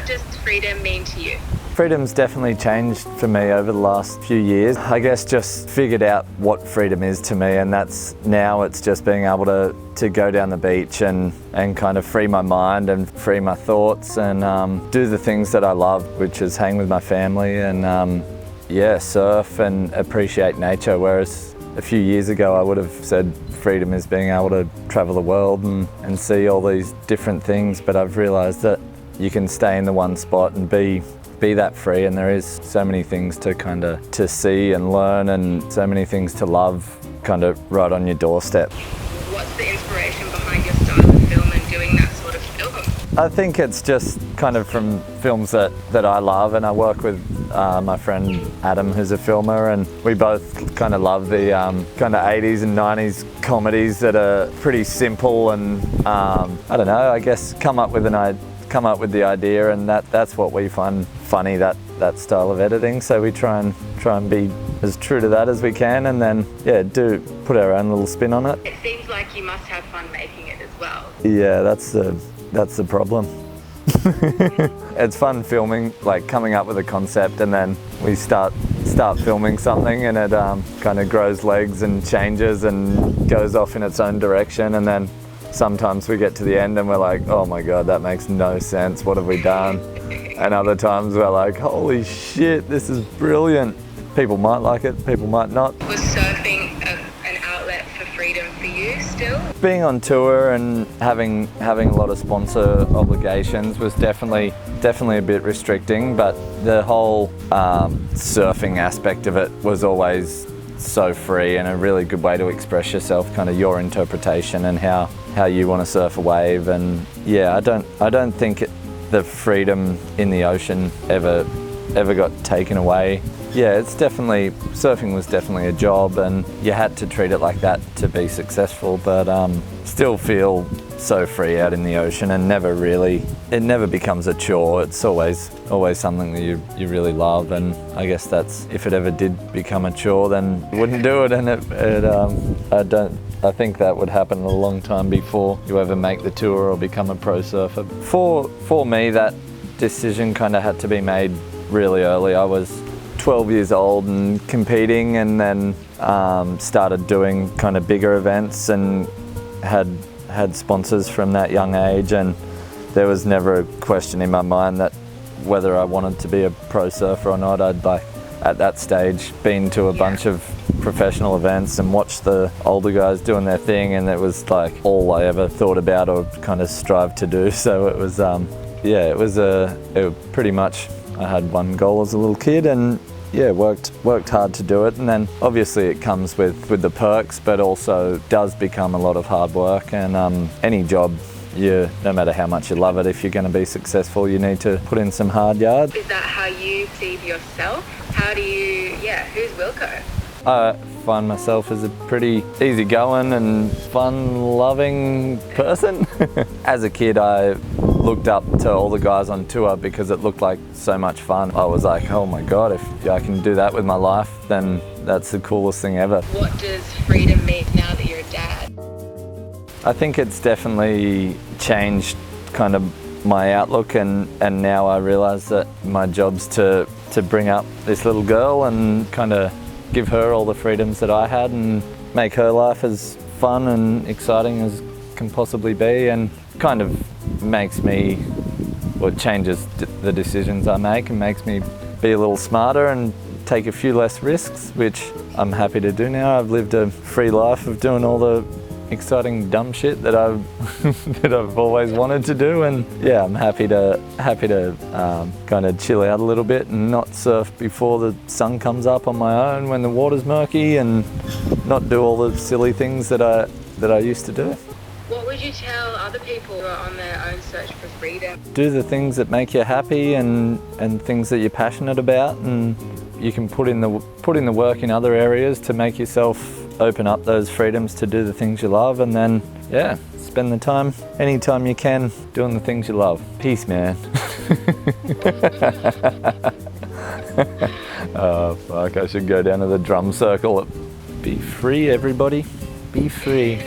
what does freedom mean to you? Freedom's definitely changed for me over the last few years. I guess just figured out what freedom is to me, and it's just being able to go down the beach and kind of free my mind and free my thoughts and do the things that I love, which is hang with my family and surf and appreciate nature. Whereas a few years ago I would have said freedom is being able to travel the world and see all these different things, but I've realised that you can stay in the one spot and be that free, and there is so many things to see and learn and so many things to love kind of right on your doorstep. What's the inspiration behind your style of film and doing that sort of film? I think it's just kind of from films that I love, and I work with my friend Adam, who's a filmer, and we both kind of love the kind of 80s and 90s comedies that are pretty simple and I don't know, I guess come up with the idea, and that's what we find funny, that style of editing. So we try and be as true to that as we can, and then do put our own little spin on it. It seems like you must have fun making it as well. Yeah, that's the problem. It's fun filming, like coming up with a concept, and then we start filming something, and it kind of grows legs and changes and goes off in its own direction, and then sometimes we get to the end and we're like, oh my god, that makes no sense, what have we done? And other times we're like, holy shit, this is brilliant. People might like it, people might not. Was surfing an outlet for freedom for you still? Being on tour and having a lot of sponsor obligations was definitely a bit restricting, but the whole surfing aspect of it was always so free and a really good way to express yourself, kind of your interpretation and how you want to surf a wave. And yeah, I don't think the freedom in the ocean ever got taken away. Yeah, surfing was definitely a job, and you had to treat it like that to be successful, but still feel so free out in the ocean, and it never becomes a chore. It's always something that you really love, and I guess that's, if it ever did become a chore, then you wouldn't do it, and I think that would happen a long time before you ever make the tour or become a pro surfer. For me, that decision kind of had to be made really early. I was 12 years old and competing, and then started doing kind of bigger events and had sponsors from that young age, and there was never a question in my mind that whether I wanted to be a pro surfer or not. I'd at that stage been to a bunch of professional events and watched the older guys doing their thing, and it was like all I ever thought about or kind of strived to do. So it was pretty much, I had one goal as a little kid, and worked hard to do it, and then obviously it comes with the perks, but also does become a lot of hard work. And any job, no matter how much you love it, if you're going to be successful, you need to put in some hard yards. Is that how you see yourself? Who's Wilko? I find myself as a pretty easygoing and fun-loving person. As a kid, I looked up to all the guys on tour because it looked like so much fun. I was like, oh my god, if I can do that with my life, then that's the coolest thing ever. What does freedom mean now that you're a dad? I think it's definitely changed kind of my outlook, and now I realise that my job's to bring up this little girl and kind of give her all the freedoms that I had and make her life as fun and exciting as can possibly be, and kind of changes the decisions I make and makes me be a little smarter and take a few less risks, which I'm happy to do now. I've lived a free life of doing all the exciting dumb shit that I've always wanted to do, and yeah, I'm happy to kind of chill out a little bit and not surf before the sun comes up on my own when the water's murky, and not do all the silly things that I used to do. What would you tell other people who are on their own search for freedom? Do the things that make you happy and things that you're passionate about, and you can put in the work in other areas to make yourself open up those freedoms to do the things you love, and then spend the time anytime you can doing the things you love. Peace, man. Oh fuck, I should go down to the drum circle. Be free, everybody. Be free.